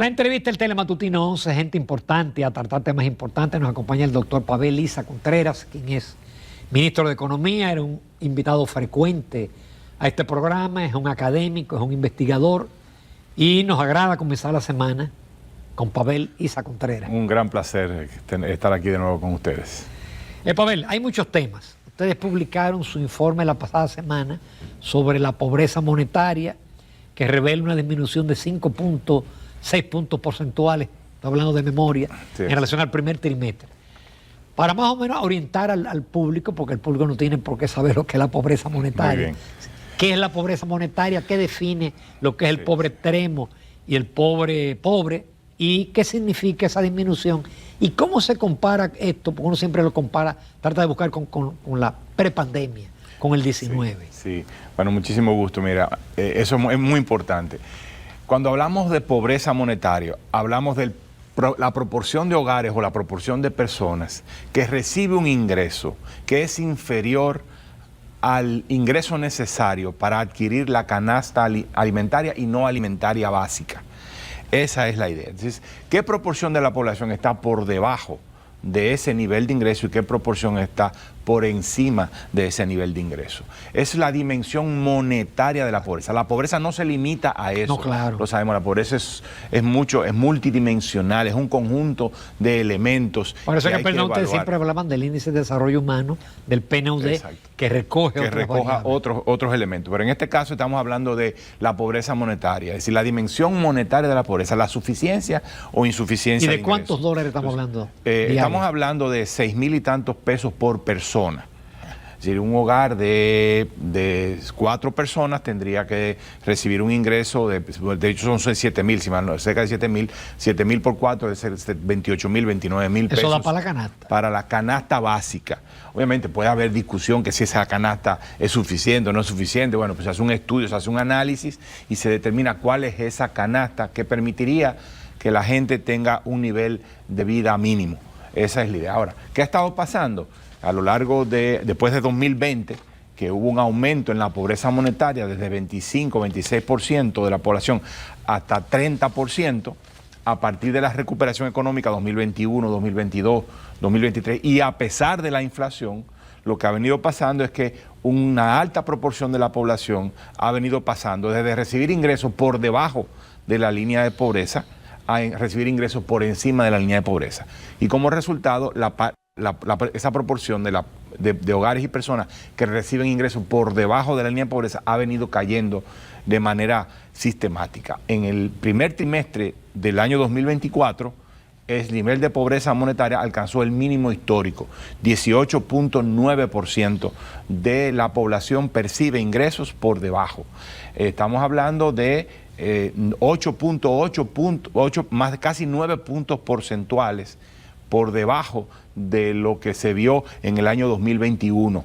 La entrevista del Telematutino 11, gente importante, a tratar temas importantes. Nos acompaña el doctor Pavel Isa Contreras, quien es ministro de Economía, era un invitado frecuente a este programa, es un académico, es un investigador y nos agrada comenzar la semana con Pavel Isa Contreras. Un gran placer estar aquí de nuevo con ustedes. Pavel, hay muchos temas. Ustedes publicaron su informe la pasada semana sobre la pobreza monetaria, que revela una disminución de 5.6 puntos porcentuales, estoy hablando de memoria, sí, en relación al primer trimestre. Para más o menos orientar al público, porque el público no tiene por qué saber lo que es la pobreza monetaria. Muy bien. ¿Qué es la pobreza monetaria? ¿Qué define lo que es el pobre extremo y el pobre pobre? ¿Y qué significa esa disminución? ¿Y cómo se compara esto? Porque uno siempre lo compara, trata de buscar con la prepandemia, con el 19. Sí, bueno, muchísimo gusto. Mira, eso es muy importante. Cuando hablamos de pobreza monetaria, hablamos de la proporción de hogares o la proporción de personas que recibe un ingreso que es inferior al ingreso necesario para adquirir la canasta alimentaria y no alimentaria básica. Esa es la idea. Entonces, ¿qué proporción de la población está por debajo de ese nivel de ingreso y qué proporción está por encima de ese nivel de ingreso? Es la dimensión monetaria de la pobreza. La pobreza no se limita a eso. No, claro. Lo sabemos, la pobreza es multidimensional, es un conjunto de elementos. Por eso que ustedes siempre hablaban del índice de desarrollo humano, del PNUD, exacto, que recoja otros elementos. Pero en este caso estamos hablando de la pobreza monetaria, es decir, la dimensión monetaria de la pobreza, la suficiencia o insuficiencia. ¿Y de cuántos dólares estamos hablando? Estamos hablando de 6,000 y tantos pesos por persona. Es decir, un hogar de 4 personas tendría que recibir un ingreso de hecho son 7,000, si mal no, cerca de 7,000 por 4 debe ser 28,000, 29,000 pesos. Eso da para la canasta. Para la canasta básica. Obviamente puede haber discusión que si esa canasta es suficiente o no es suficiente. Bueno, pues se hace un estudio, se hace un análisis y se determina cuál es esa canasta que permitiría que la gente tenga un nivel de vida mínimo. Esa es la idea. Ahora, ¿qué ha estado pasando? A lo largo después de 2020, que hubo un aumento en la pobreza monetaria desde 25-26% de la población hasta 30%, a partir de la recuperación económica 2021, 2022, 2023, y a pesar de la inflación, lo que ha venido pasando es que una alta proporción de la población ha venido pasando desde recibir ingresos por debajo de la línea de pobreza a recibir ingresos por encima de la línea de pobreza. Y como resultado, esa proporción de hogares y personas que reciben ingresos por debajo de la línea de pobreza ha venido cayendo de manera sistemática. En el primer trimestre del año 2024, el nivel de pobreza monetaria alcanzó el mínimo histórico. 18.9% de la población percibe ingresos por debajo. Estamos hablando de 8.8, más de casi 9 puntos porcentuales por debajo de lo que se vio en el año 2021,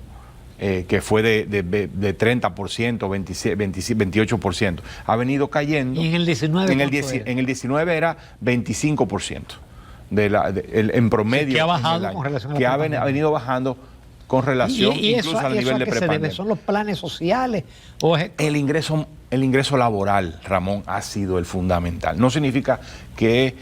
que fue de 30%, 28%. Ha venido cayendo. ¿Y en el 19? En el 19 era 25%. En promedio. Sí, que ha bajado con relación a la pandemia. Ha venido bajando con relación incluso al nivel de prepandemia. ¿Son los planes sociales? ¿O es... El ingreso laboral, Ramón, ha sido el fundamental. No significa que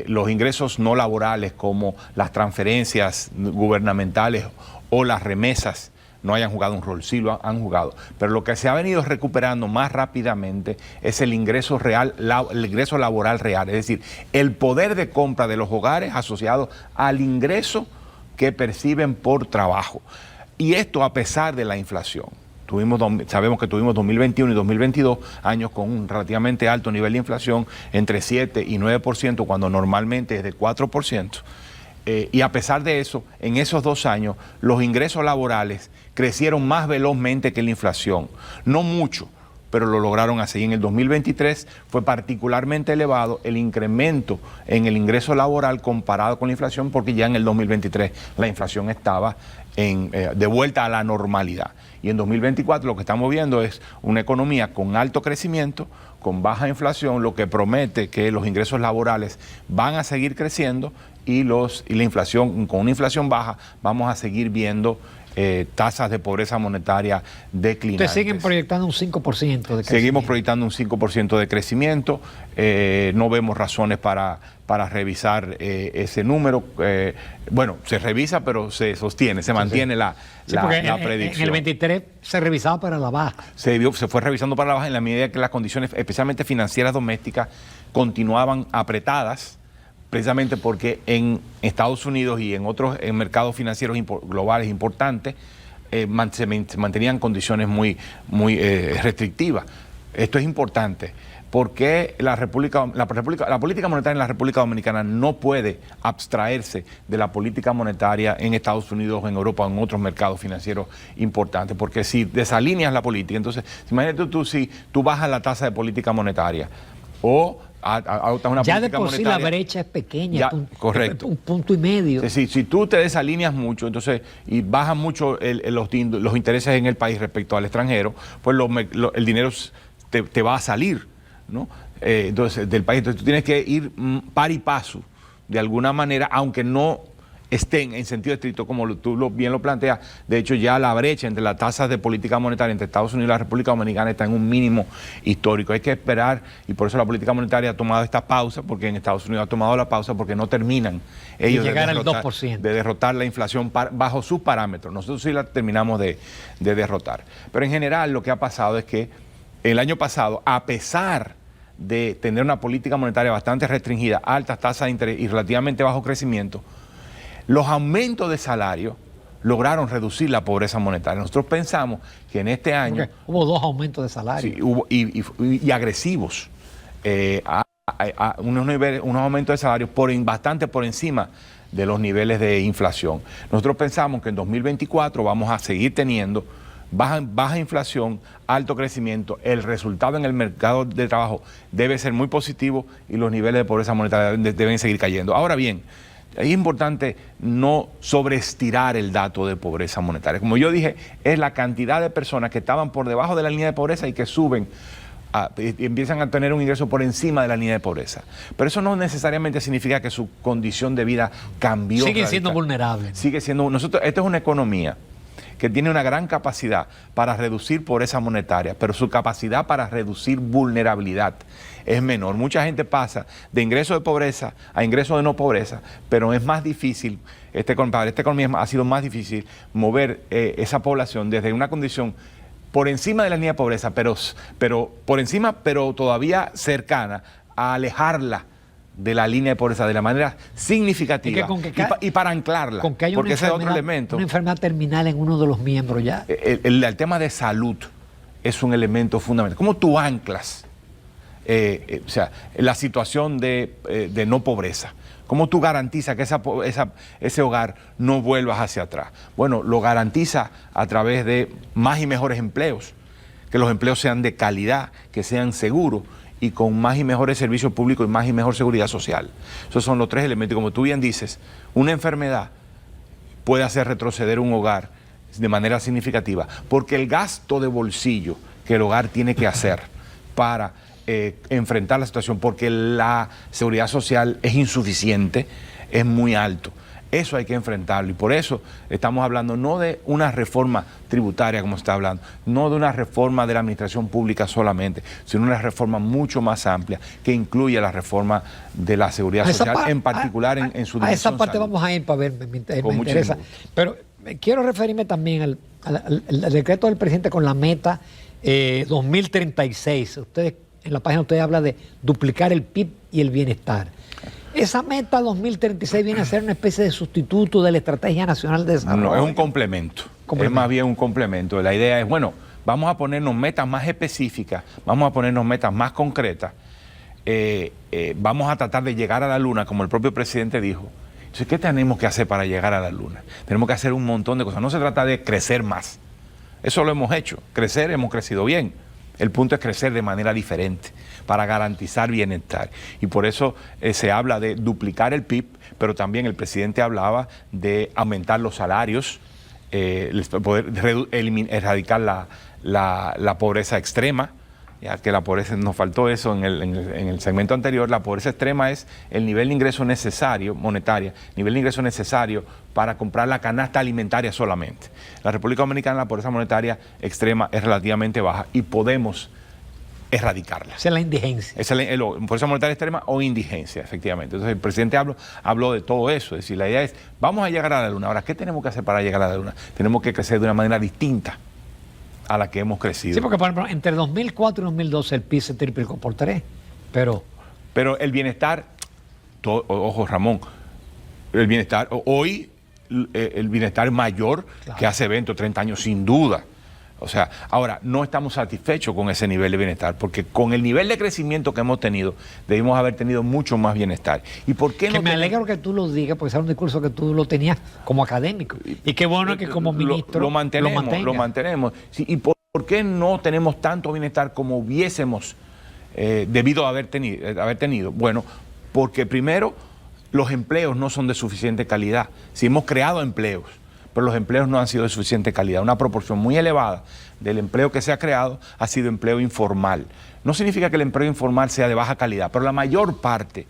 los ingresos no laborales como las transferencias gubernamentales o las remesas no hayan jugado un rol, sí lo han jugado, pero lo que se ha venido recuperando más rápidamente es el ingreso real, el ingreso laboral real, es decir, el poder de compra de los hogares asociado al ingreso que perciben por trabajo. Y esto a pesar de la inflación. Sabemos que tuvimos 2021 y 2022 años con un relativamente alto nivel de inflación, entre 7 y 9%, cuando normalmente es de 4%. Y a pesar de eso, en esos 2 años, los ingresos laborales crecieron más velozmente que la inflación. No mucho, pero lo lograron así. En el 2023 fue particularmente elevado el incremento en el ingreso laboral comparado con la inflación, porque ya en el 2023 la inflación estaba de vuelta a la normalidad. Y en 2024 lo que estamos viendo es una economía con alto crecimiento, con baja inflación, lo que promete que los ingresos laborales van a seguir creciendo y la inflación, con una inflación baja, vamos a seguir viendo tasas de pobreza monetaria declinantes. Ustedes siguen proyectando un 5% de crecimiento. Seguimos proyectando un 5% de crecimiento. No vemos razones para revisar ese número. Bueno, se revisa, pero se sostiene, se mantiene la predicción. En el 23 se revisaba para la baja. Se fue revisando para la baja en la medida que las condiciones, especialmente financieras domésticas, continuaban apretadas, precisamente porque en Estados Unidos y en otros mercados financieros globales importantes se mantenían condiciones muy restrictivas. Esto es importante porque la política monetaria en la República Dominicana no puede abstraerse de la política monetaria en Estados Unidos, en Europa o en otros mercados financieros importantes, porque si desalineas la política, entonces imagínate tú si tú bajas la tasa de política monetaria o adoptas una ya política de por sí monetaria, la brecha es pequeña, correcto. Un punto y medio. Si tú te desalineas mucho, entonces, y bajas mucho los intereses en el país respecto al extranjero, pues el dinero te va a salir, ¿no? Entonces, del país. Entonces tú tienes que ir par y paso, de alguna manera, aunque no estén en sentido estricto, como tú bien lo planteas. De hecho, ya la brecha entre las tasas de política monetaria entre Estados Unidos y la República Dominicana está en un mínimo histórico. Hay que esperar, y por eso la política monetaria ha tomado esta pausa, porque en Estados Unidos ha tomado la pausa porque no terminan ellos de llegar al 2%. De derrotar la inflación bajo sus parámetros. Nosotros sí la terminamos de derrotar. Pero en general lo que ha pasado es que el año pasado, a pesar de tener una política monetaria bastante restringida, altas tasas de interés y relativamente bajo crecimiento, los aumentos de salario lograron reducir la pobreza monetaria. Nosotros pensamos que en este año... Hubo 2 aumentos de salario. Sí, hubo, y agresivos. Unos aumentos de salario bastante por encima de los niveles de inflación. Nosotros pensamos que en 2024 vamos a seguir teniendo baja inflación, alto crecimiento. El resultado en el mercado de trabajo debe ser muy positivo y los niveles de pobreza monetaria deben seguir cayendo. Ahora bien, es importante no sobreestirar el dato de pobreza monetaria. Como yo dije, es la cantidad de personas que estaban por debajo de la línea de pobreza y que suben y empiezan a tener un ingreso por encima de la línea de pobreza. Pero eso no necesariamente significa que su condición de vida cambió. Siguen siendo vulnerables. Sigue siendo. Esto es una economía que tiene una gran capacidad para reducir pobreza monetaria, pero su capacidad para reducir vulnerabilidad es menor. Mucha gente pasa de ingreso de pobreza a ingreso de no pobreza, pero es más difícil, para esta economía ha sido más difícil mover esa población desde una condición por encima de la línea de pobreza, pero por encima, pero todavía cercana, a alejarla de la línea de pobreza de la manera significativa y para anclarla, porque ese es otro elemento. Una enfermedad terminal en uno de los miembros ya. El tema de salud es un elemento fundamental. ¿Cómo tú anclas la situación de no pobreza? ¿Cómo tú garantizas que ese hogar no vuelva hacia atrás? Bueno, lo garantiza a través de más y mejores empleos, que los empleos sean de calidad, que sean seguros y con más y mejores servicios públicos y más y mejor seguridad social. Esos son los 3 elementos. Como tú bien dices, una enfermedad puede hacer retroceder un hogar de manera significativa, porque el gasto de bolsillo que el hogar tiene que hacer para enfrentar la situación, porque la seguridad social es insuficiente, es muy alto. Eso hay que enfrentarlo y por eso estamos hablando no de una reforma tributaria como se está hablando, no de una reforma de la administración pública solamente, sino una reforma mucho más amplia que incluya la reforma de la seguridad social, en particular en su dimensión. A esa parte salud. Vamos a ir para ver, me interesa. Pero quiero referirme también al decreto del presidente con la meta 2036. Ustedes en la página usted habla de duplicar el PIB y el bienestar. Esa meta 2036 viene a ser una especie de sustituto de la Estrategia Nacional de Desarrollo. No, es un complemento. Es más bien un complemento. La idea es, bueno, vamos a ponernos metas más específicas, vamos a ponernos metas más concretas, vamos a tratar de llegar a la luna, como el propio presidente dijo. Entonces, ¿qué tenemos que hacer para llegar a la luna? Tenemos que hacer un montón de cosas. No se trata de crecer más. Eso lo hemos hecho. Crecer, hemos crecido bien. El punto es crecer de manera diferente para garantizar bienestar. Y por eso se habla de duplicar el PIB, pero también el presidente hablaba de aumentar los salarios, poder erradicar la pobreza extrema ya que la pobreza, nos faltó eso en el segmento anterior, la pobreza extrema es el nivel de ingreso necesario, monetaria, nivel de ingreso necesario para comprar la canasta alimentaria solamente. La República Dominicana, la pobreza monetaria extrema es relativamente baja y podemos erradicarla. Esa es la indigencia. Esa es la pobreza monetaria extrema o indigencia, efectivamente. Entonces el presidente habló de todo eso, es decir, la idea es, vamos a llegar a la luna. Ahora, ¿qué tenemos que hacer para llegar a la luna? Tenemos que crecer de una manera distinta a la que hemos crecido. Sí, porque por ejemplo, entre 2004 y 2012 el PIB se triplicó por 3, pero el bienestar, ojo Ramón, el bienestar, hoy el bienestar es mayor que hace 20 o 30 años, sin duda. O sea, ahora, no estamos satisfechos con ese nivel de bienestar, porque con el nivel de crecimiento que hemos tenido, debimos haber tenido mucho más bienestar. ¿Y por qué que no me alegro que tú lo digas, porque ese era un discurso que tú lo tenías como académico. Y qué bueno que como ministro lo mantenemos. Sí, ¿y por qué no tenemos tanto bienestar como hubiésemos debido a haber tenido? Bueno, porque primero, los empleos no son de suficiente calidad. Si hemos creado empleos, pero los empleos no han sido de suficiente calidad. Una proporción muy elevada del empleo que se ha creado ha sido empleo informal. No significa que el empleo informal sea de baja calidad, pero la mayor parte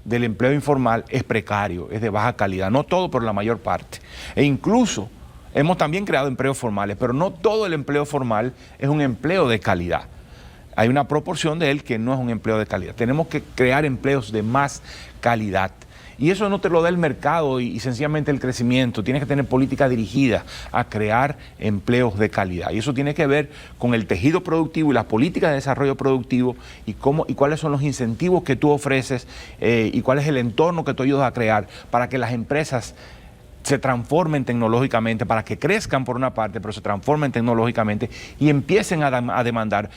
del empleo informal es precario, es de baja calidad. No todo, pero la mayor parte. E incluso hemos también creado empleos formales, pero no todo el empleo formal es un empleo de calidad. Hay una proporción de él que no es un empleo de calidad. Tenemos que crear empleos de más calidad. Y eso no te lo da el mercado y sencillamente el crecimiento. Tienes que tener políticas dirigidas a crear empleos de calidad. Y eso tiene que ver con el tejido productivo y las políticas de desarrollo productivo y cuáles son los incentivos que tú ofreces y cuál es el entorno que tú ayudas a crear para que las empresas se transformen tecnológicamente, para que crezcan por una parte, pero se transformen tecnológicamente y empiecen a demandar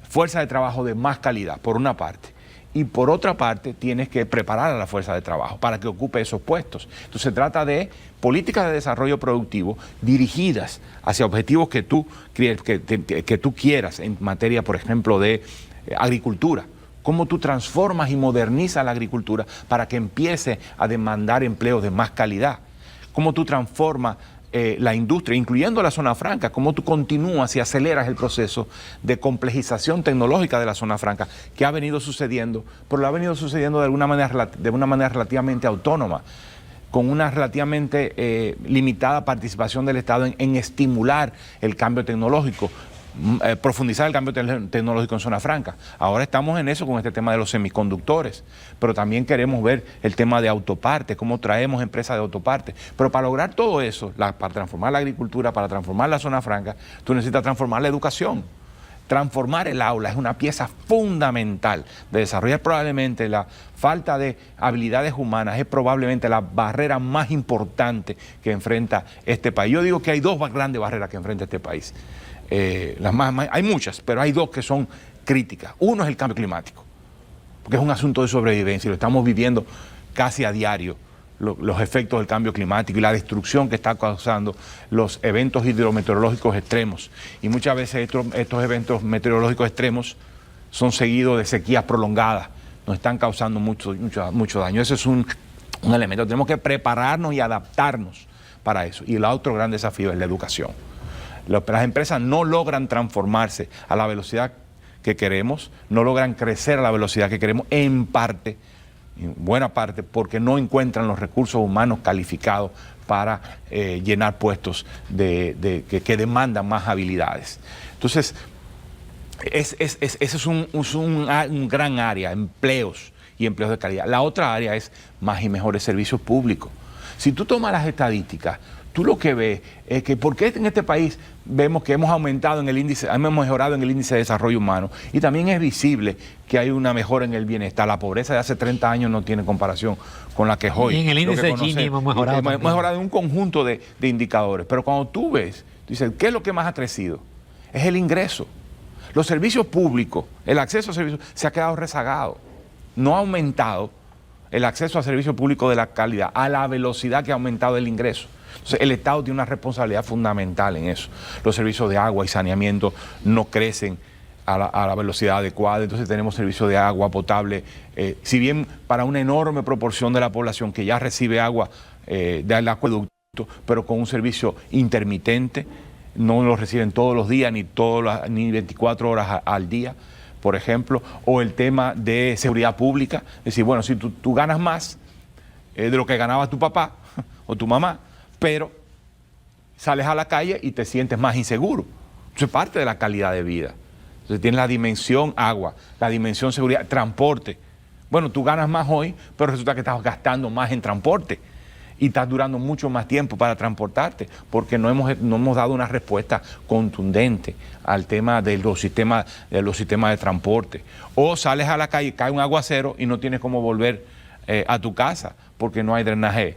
fuerza de trabajo de más calidad, por una parte. Y por otra parte, tienes que preparar a la fuerza de trabajo para que ocupe esos puestos. Entonces se trata de políticas de desarrollo productivo dirigidas hacia objetivos que tú quieras en materia, por ejemplo, de agricultura. Cómo tú transformas y modernizas la agricultura para que empiece a demandar empleos de más calidad. Cómo tú transformas la industria, incluyendo la zona franca, cómo tú continúas y aceleras el proceso de complejización tecnológica de la zona franca que ha venido sucediendo, pero lo ha venido sucediendo de una manera relativamente autónoma, con una relativamente limitada participación del Estado en estimular el cambio tecnológico, profundizar el cambio tecnológico en zona franca. Ahora estamos en eso con este tema de los semiconductores, pero también queremos ver el tema de autopartes, cómo traemos empresas de autopartes. Pero para lograr todo eso, para transformar la agricultura, para transformar la zona franca, tú necesitas transformar la educación. Transformar el aula es una pieza fundamental de desarrollar. Probablemente la falta de habilidades humanas es probablemente la barrera más importante que enfrenta este país. Yo digo que hay dos grandes barreras que enfrenta este país. Hay muchas, pero hay dos que son críticas. Uno es el cambio climático, porque es un asunto de sobrevivencia y lo estamos viviendo casi a diario, los efectos del cambio climático y la destrucción que está causando los eventos hidrometeorológicos extremos. Y muchas veces estos eventos meteorológicos extremos son seguidos de sequías prolongadas, nos están causando mucho daño. Ese es un elemento. Tenemos que prepararnos y adaptarnos para eso. Y el otro gran desafío es la educación. Las empresas no logran transformarse a la velocidad que queremos, no logran crecer a la velocidad que queremos, en buena parte, porque no encuentran los recursos humanos calificados para llenar puestos que demandan más habilidades. Entonces, ese es un gran área, empleos y empleos de calidad. La otra área es más y mejores servicios públicos. Si tú tomas las estadísticas, tú lo que ves es que porque en este país vemos que hemos mejorado en el índice de desarrollo humano y también es visible que hay una mejora en el bienestar. La pobreza de hace 30 años no tiene comparación con la que es hoy. Y en el índice de Gini hemos mejorado. Hemos mejorado en un conjunto de indicadores. Pero cuando tú ves, tú dices, ¿qué es lo que más ha crecido? Es el ingreso. Los servicios públicos, el acceso a servicios se ha quedado rezagado. No ha aumentado el acceso a servicios públicos de la calidad a la velocidad que ha aumentado el ingreso. Entonces, el Estado tiene una responsabilidad fundamental en eso. Los servicios de agua y saneamiento no crecen a la velocidad adecuada, entonces tenemos servicios de agua potable, si bien para una enorme proporción de la población que ya recibe agua del acueducto, pero con un servicio intermitente, no lo reciben todos los días ni 24 horas al día. por ejemplo, o el tema de seguridad pública. Es decir, bueno, si tú ganas más de lo que ganaba tu papá o tu mamá, pero sales a la calle y te sientes más inseguro. Eso es parte de la calidad de vida. Entonces tienes la dimensión agua, la dimensión seguridad, transporte. Bueno, tú ganas más hoy, pero resulta que estás gastando más en transporte y estás durando mucho más tiempo para transportarte porque no hemos dado una respuesta contundente al tema de los sistemas de transporte. O sales a la calle, cae un aguacero y no tienes cómo volver a tu casa porque no hay drenaje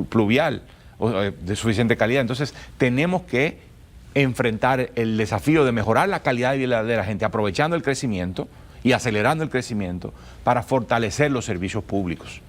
pluvial de suficiente calidad. Entonces tenemos que enfrentar el desafío de mejorar la calidad de vida de la gente aprovechando el crecimiento y acelerando el crecimiento para fortalecer los servicios públicos.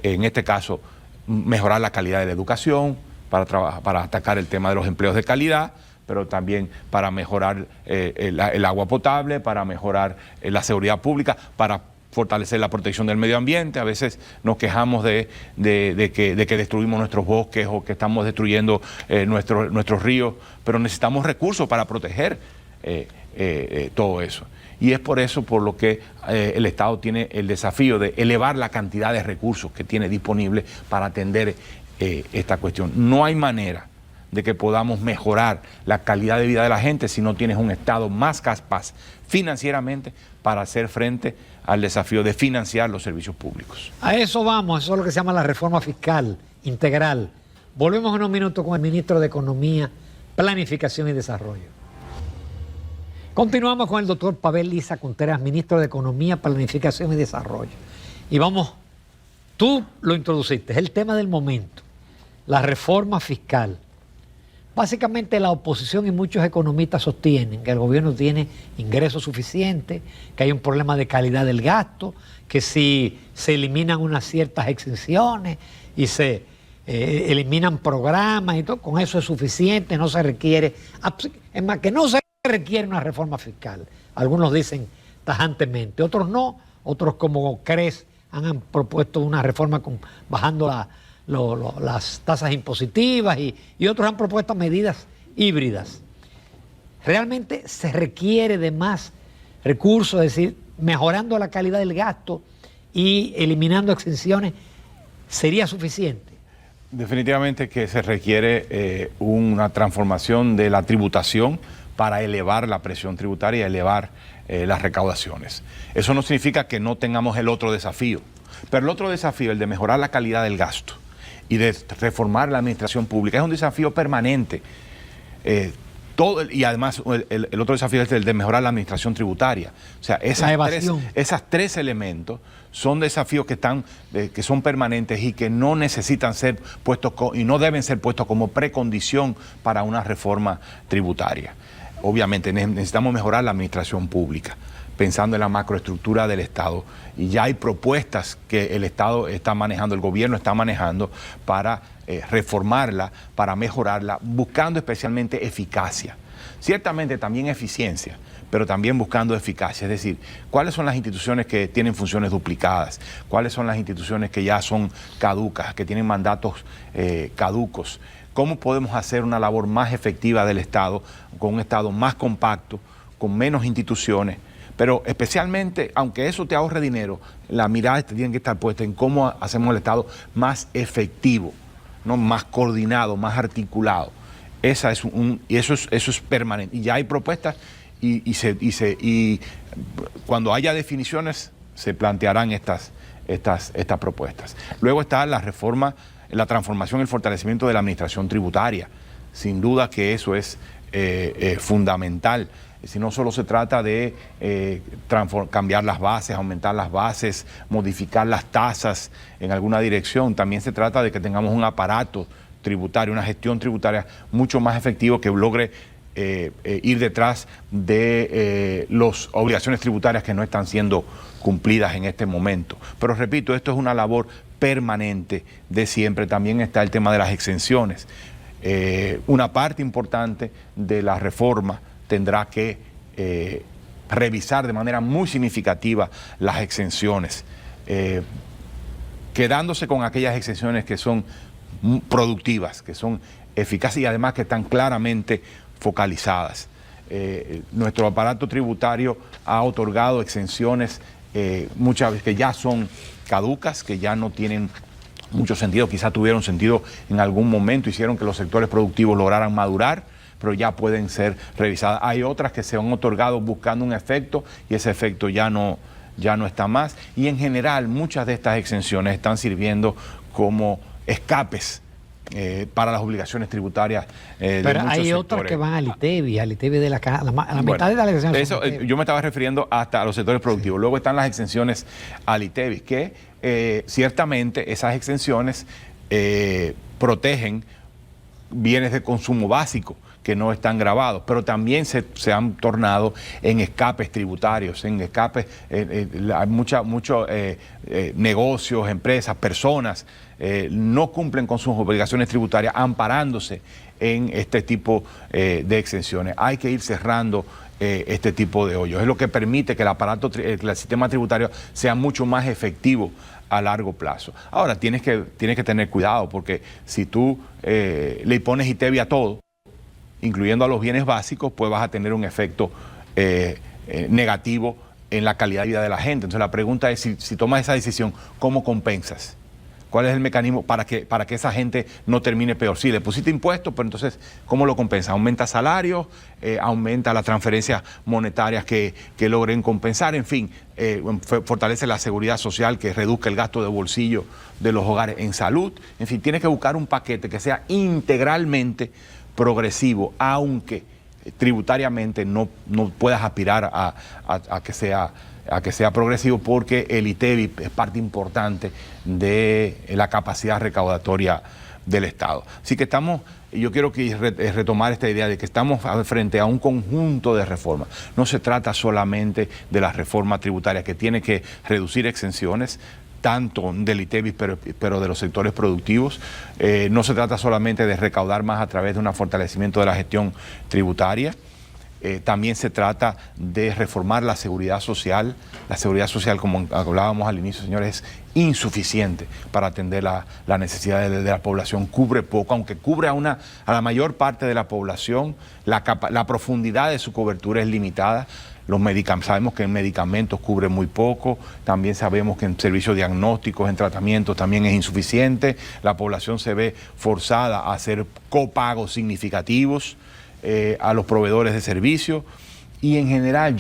En este caso, mejorar la calidad de la educación, para atacar el tema de los empleos de calidad, pero también para mejorar el agua potable, para mejorar la seguridad pública, para fortalecer la protección del medio ambiente. A veces nos quejamos de que destruimos nuestros bosques o que estamos destruyendo nuestros ríos, pero necesitamos recursos para proteger todo eso. Y es por eso por lo que el Estado tiene el desafío de elevar la cantidad de recursos que tiene disponible para atender esta cuestión. No hay manera de que podamos mejorar la calidad de vida de la gente si no tienes un Estado más capaz financieramente para hacer frente al desafío de financiar los servicios públicos. A eso vamos, eso es lo que se llama la reforma fiscal integral. Volvemos en un minuto con el ministro de Economía, Planificación y Desarrollo. Continuamos con el doctor Pavel Liza Contreras, ministro de Economía, Planificación y Desarrollo. Y vamos, tú lo introduciste, es el tema del momento, la reforma fiscal. Básicamente la oposición y muchos economistas sostienen que el gobierno tiene ingresos suficientes, que hay un problema de calidad del gasto, que si se eliminan unas ciertas exenciones y se eliminan programas y todo, con eso es suficiente, no se requiere, es más, que no se requiere una reforma fiscal. Algunos dicen tajantemente, otros no, otros como CRES han propuesto una reforma bajando las tasas impositivas y otros han propuesto medidas híbridas. Realmente se requiere de más recursos, es decir, mejorando la calidad del gasto y eliminando exenciones, ¿sería suficiente? Definitivamente que se requiere una transformación de la tributación para elevar la presión tributaria y elevar las recaudaciones. Eso no significa que no tengamos el otro desafío, pero el otro desafío, el de mejorar la calidad del gasto y de reformar la administración pública, es un desafío permanente. Y además el otro desafío es el de mejorar la administración tributaria. O sea, esas tres elementos son desafíos que son permanentes y que no necesitan ser puestos y no deben ser puestos como precondición para una reforma tributaria. Obviamente necesitamos mejorar la administración pública, pensando en la macroestructura del Estado. Y ya hay propuestas que el Estado está manejando, el gobierno está manejando para reformarla, para mejorarla, buscando especialmente eficacia. Ciertamente también eficiencia, pero también buscando eficacia. Es decir, ¿cuáles son las instituciones que tienen funciones duplicadas? ¿Cuáles son las instituciones que ya son caducas, que tienen mandatos caducos? ¿Cómo podemos hacer una labor más efectiva del Estado, con un Estado más compacto, con menos instituciones? Pero especialmente, aunque eso te ahorre dinero, la mirada tiene que estar puesta en cómo hacemos el Estado más efectivo, ¿no? Más coordinado, más articulado. Eso es permanente. Y ya hay propuestas y cuando haya definiciones se plantearán estas propuestas. Luego está la reforma, la transformación y el fortalecimiento de la administración tributaria. Sin duda que eso es fundamental. Si no solo se trata de cambiar las bases, aumentar las bases, modificar las tasas en alguna dirección, también se trata de que tengamos un aparato tributario, una gestión tributaria mucho más efectivo que logre ir detrás de las obligaciones tributarias que no están siendo cumplidas en este momento. Pero repito, esto es una labor permanente de siempre. También está el tema de las exenciones. Una parte importante de la reforma tendrá que revisar de manera muy significativa las exenciones, quedándose con aquellas exenciones que son productivas, que son eficaces y además que están claramente focalizadas. nuestro aparato tributario ha otorgado exenciones muchas veces que ya son caducas, que ya no tienen mucho sentido, quizás tuvieron sentido en algún momento, hicieron que los sectores productivos lograran madurar, pero ya pueden ser revisadas. Hay otras que se han otorgado buscando un efecto y ese efecto ya no está más. Y en general muchas de estas exenciones están sirviendo como escapes para las obligaciones tributarias de pero muchos hay sectores. otras que van al ITEVI de la Bueno, mitad de las exenciones. Eso, yo me estaba refiriendo hasta a los sectores productivos. Sí. Luego están las exenciones al ITEVI, que ciertamente esas exenciones protegen bienes de consumo básico que no están gravados, pero también se han tornado en escapes tributarios, en escapes, hay muchos negocios, empresas, personas no cumplen con sus obligaciones tributarias amparándose en este tipo de exenciones. Hay que ir cerrando este tipo de hoyos. Es lo que permite que el sistema tributario sea mucho más efectivo a largo plazo. Ahora, tienes que tener cuidado, porque si tú le pones ITEVI a todo, incluyendo a los bienes básicos, pues vas a tener un efecto negativo en la calidad de vida de la gente. Entonces la pregunta es, si tomas esa decisión, ¿cómo compensas? ¿Cuál es el mecanismo para que esa gente no termine peor? Sí, le pusiste impuestos, pero entonces, ¿cómo lo compensas? ¿Aumenta salarios? ¿Aumenta las transferencias monetarias que logren compensar? En fin, fortalece la seguridad social, que reduzca el gasto de bolsillo de los hogares en salud. En fin, tienes que buscar un paquete que sea integralmente progresivo, aunque tributariamente no puedas aspirar a que sea progresivo, porque el ITEVI es parte importante de la capacidad recaudatoria del Estado. Así que yo quiero retomar esta idea de que estamos frente a un conjunto de reformas. No se trata solamente de la reforma tributaria, que tiene que reducir exenciones, tanto del ITEVI, pero de los sectores productivos. No se trata solamente de recaudar más a través de un fortalecimiento de la gestión tributaria. También se trata de reformar la seguridad social. La seguridad social, como hablábamos al inicio, señores, es insuficiente para atender las necesidades de la población. Cubre poco, aunque cubre a la mayor parte de la población, la profundidad de su cobertura es limitada. Sabemos que en medicamentos cubre muy poco, también sabemos que en servicios diagnósticos, en tratamientos también es insuficiente. La población se ve forzada a hacer copagos significativos a los proveedores de servicios, y en general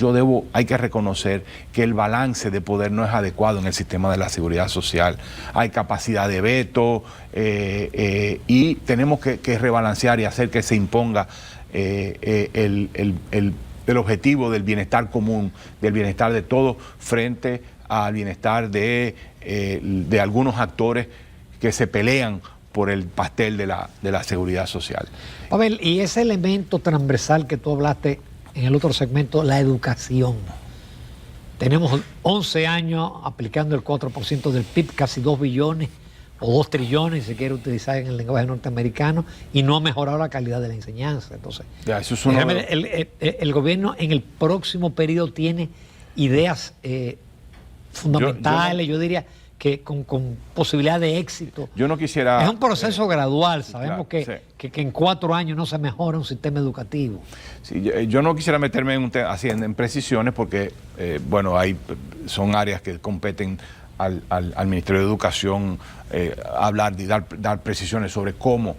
hay que reconocer que el balance de poder no es adecuado en el sistema de la seguridad social. Hay capacidad de veto y tenemos que rebalancear y hacer que se imponga el objetivo del bienestar común, del bienestar de todos, frente al bienestar de algunos actores que se pelean por el pastel de la seguridad social. Pavel, y ese elemento transversal que tú hablaste en el otro segmento, la educación. Tenemos 11 años aplicando el 4% del PIB, casi 2 billones o 2 trillones, si se quiere utilizar en el lenguaje norteamericano, y no ha mejorado la calidad de la enseñanza. Entonces, eso es el gobierno en el próximo periodo tiene ideas fundamentales, yo diría, que con posibilidad de éxito. Yo no quisiera... Es un proceso gradual, sabemos claro, que en 4 años no se mejora un sistema educativo. Sí, yo no quisiera meterme en precisiones, porque, son áreas que competen al Ministerio de Educación hablar y dar precisiones sobre cómo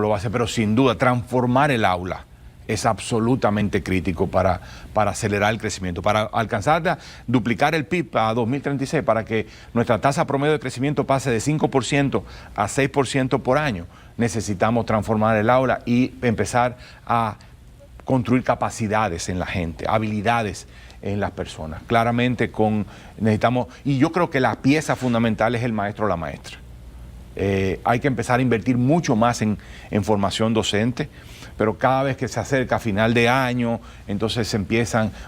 lo va a hacer, pero sin duda transformar el aula es absolutamente crítico para acelerar el crecimiento, para alcanzar, duplicar el PIB a 2036, para que nuestra tasa promedio de crecimiento pase de 5% a 6% por año. Necesitamos transformar el aula y empezar a construir capacidades en la gente, habilidades en las personas. Claramente necesitamos, y yo creo que la pieza fundamental es el maestro o la maestra. Hay que empezar a invertir mucho más en formación docente, pero cada vez que se acerca a final de año, entonces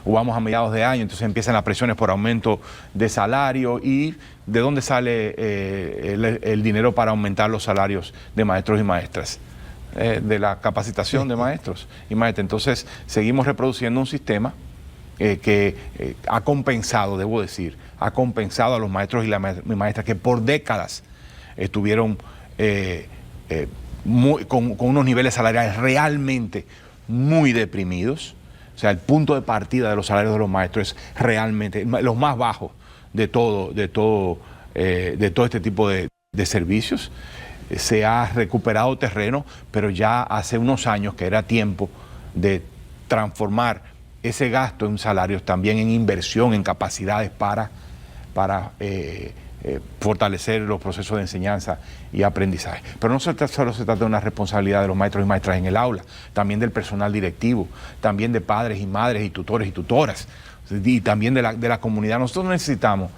o vamos a mediados de año, entonces empiezan las presiones por aumento de salario. ¿Y de dónde sale el dinero para aumentar los salarios de maestros y maestras? De la capacitación de maestros y maestras. Entonces seguimos reproduciendo un sistema que ha compensado, debo decir, ha compensado a los maestros y las maestras que por décadas estuvieron con unos niveles salariales realmente muy deprimidos. O sea, el punto de partida de los salarios de los maestros es realmente los más bajos de todo este tipo de servicios. Se ha recuperado terreno, pero ya hace unos años que era tiempo de transformar ese gasto en salarios también en inversión, en capacidades para fortalecer los procesos de enseñanza y aprendizaje. Pero no solo se trata de una responsabilidad de los maestros y maestras en el aula, también del personal directivo, también de padres y madres y tutores y tutoras, y también de la comunidad. Nosotros necesitamos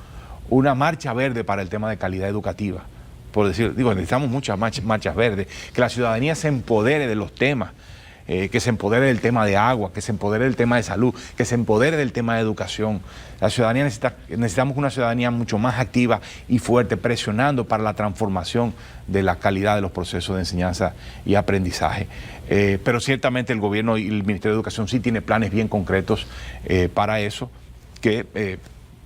una marcha verde para el tema de calidad educativa. Por decir, necesitamos muchas marchas verdes, que la ciudadanía se empodere de los temas, que se empodere del tema de agua, que se empodere del tema de salud, que se empodere del tema de educación. La ciudadanía necesitamos una ciudadanía mucho más activa y fuerte, presionando para la transformación de la calidad de los procesos de enseñanza y aprendizaje. Pero ciertamente el gobierno y el Ministerio de Educación sí tiene planes bien concretos para eso, que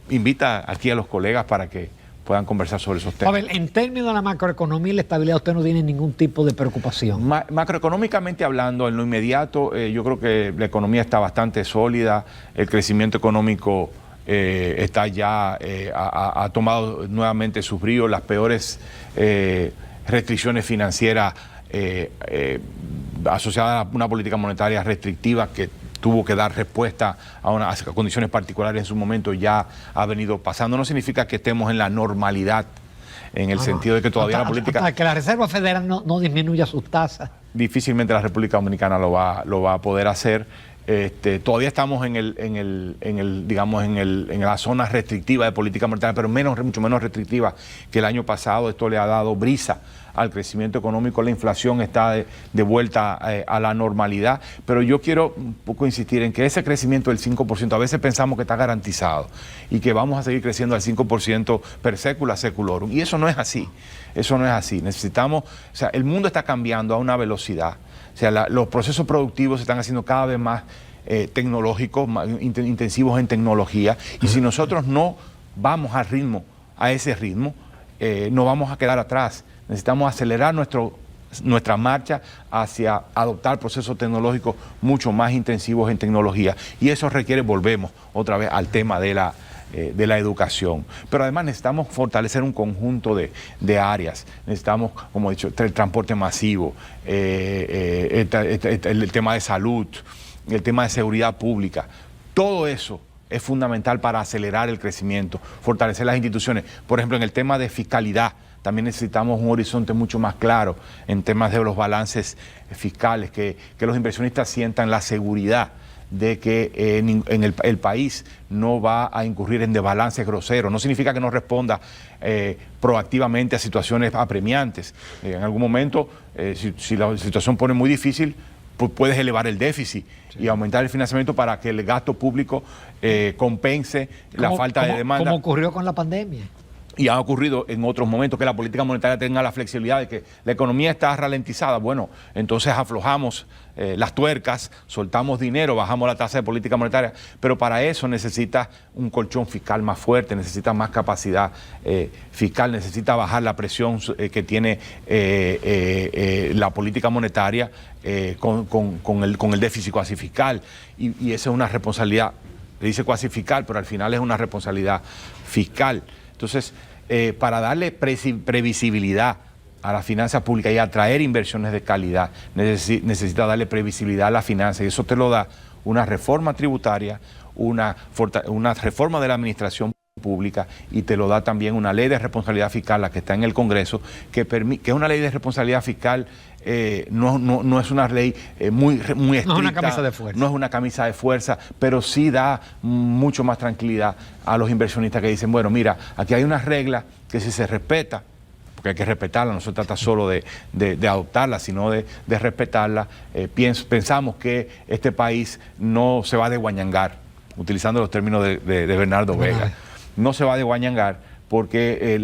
invita aquí a los colegas para que puedan conversar sobre esos temas. A ver, en términos de la macroeconomía y la estabilidad, usted no tiene ningún tipo de preocupación. Macroeconómicamente hablando, en lo inmediato, yo creo que la economía está bastante sólida, el crecimiento económico está ya, ha tomado nuevamente sus bríos, las peores restricciones financieras asociadas a una política monetaria restrictiva que tuvo que dar respuesta a condiciones particulares en su momento, ya ha venido pasando. No significa que estemos en la normalidad, en el sentido de que todavía la política... Hasta que la Reserva Federal no disminuya sus tasas. Difícilmente la República Dominicana lo va a poder hacer. Todavía estamos en la zona restrictiva de política monetaria, pero mucho menos restrictiva que el año pasado. Esto le ha dado brisa al crecimiento económico, la inflación está de vuelta a la normalidad, pero yo quiero un poco insistir en que ese crecimiento del 5%, a veces pensamos que está garantizado y que vamos a seguir creciendo al 5% per secula seculorum, y eso no es así, necesitamos, o sea, el mundo está cambiando a una velocidad, o sea, los procesos productivos se están haciendo cada vez más tecnológicos, más intensivos en tecnología, y si nosotros no vamos a ese ritmo, no vamos a quedar atrás. Necesitamos acelerar nuestra marcha hacia adoptar procesos tecnológicos mucho más intensivos en tecnología, y eso requiere, volvemos otra vez al tema de la educación. Pero además necesitamos fortalecer un conjunto de áreas. Necesitamos, como he dicho, el transporte masivo, el tema de salud, el tema de seguridad pública. Todo eso es fundamental para acelerar el crecimiento, fortalecer las instituciones. Por ejemplo, en el tema de fiscalidad, también necesitamos un horizonte mucho más claro en temas de los balances fiscales, que los inversionistas sientan la seguridad de que el país no va a incurrir en desbalances groseros. No significa que no responda proactivamente a situaciones apremiantes. En algún momento, si la situación pone muy difícil, pues puedes elevar el déficit y aumentar el financiamiento para que el gasto público compense la falta de demanda. Como ocurrió con la pandemia. Y ha ocurrido en otros momentos, que la política monetaria tenga la flexibilidad de que la economía está ralentizada. Bueno, entonces aflojamos las tuercas, soltamos dinero, bajamos la tasa de política monetaria, pero para eso necesita un colchón fiscal más fuerte, necesita más capacidad fiscal, necesita bajar la presión que tiene la política monetaria con el déficit cuasi fiscal, y esa es una responsabilidad, le dice cuasi fiscal, pero al final es una responsabilidad fiscal. Entonces, para darle previsibilidad a las finanzas públicas y atraer inversiones de calidad, necesita darle previsibilidad a las finanzas, y eso te lo da una reforma tributaria, una reforma de la administración pública, y te lo da también una ley de responsabilidad fiscal, la que está en el Congreso, que es una ley de responsabilidad fiscal. No es una ley muy estricta, no es una camisa de fuerza. No es una camisa de fuerza, pero sí da mucho más tranquilidad a los inversionistas, que dicen, bueno, mira, aquí hay unas reglas que si se respeta, porque hay que respetarla, no se trata solo de adoptarla, sino de respetarla, pensamos que este país no se va a desguañangar, utilizando los términos de Bernardo Vega, no se va a desguañangar, porque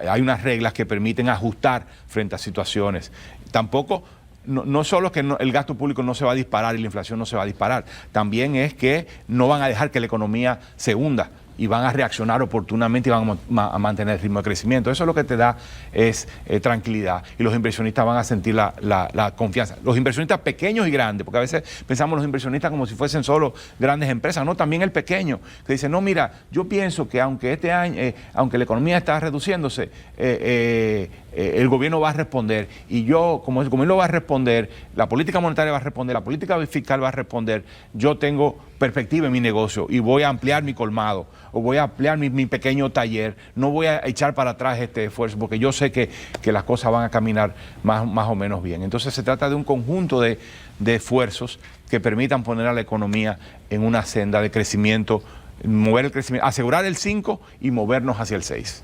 hay unas reglas que permiten ajustar frente a situaciones. Tampoco, no solo que el gasto público no se va a disparar y la inflación no se va a disparar, también es que no van a dejar que la economía se hunda. y van a reaccionar oportunamente y van a mantener el ritmo de crecimiento. Eso es lo que te da es tranquilidad, y los inversionistas van a sentir la confianza. Los inversionistas pequeños y grandes, porque a veces pensamos los inversionistas como si fuesen solo grandes empresas, no, también el pequeño, que dice, no, mira, yo pienso que aunque este año, aunque la economía está reduciéndose, el gobierno va a responder, y yo, como el gobierno va a responder, la política monetaria va a responder, la política fiscal va a responder, yo tengo perspectiva en mi negocio y voy a ampliar mi colmado o voy a ampliar mi pequeño taller, no voy a echar para atrás este esfuerzo porque yo sé que las cosas van a caminar más o menos bien. Entonces se trata de un conjunto de esfuerzos que permitan poner a la economía en una senda de crecimiento, mover el crecimiento, asegurar el 5 y movernos hacia el 6.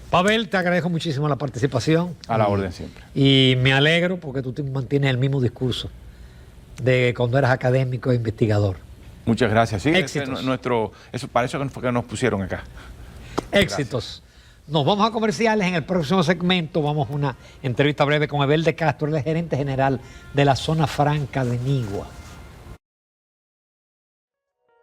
Pavel, te agradezco muchísimo la participación. A la orden siempre. Y me alegro porque tú mantienes el mismo discurso de cuando eras académico e investigador. Muchas gracias. Sí, éxitos. Eso, para eso fue que nos pusieron acá. Éxitos. Gracias. Nos vamos a comerciales. En el próximo segmento vamos a una entrevista breve con Abel de Castro, el gerente general de la Zona Franca de Nigua.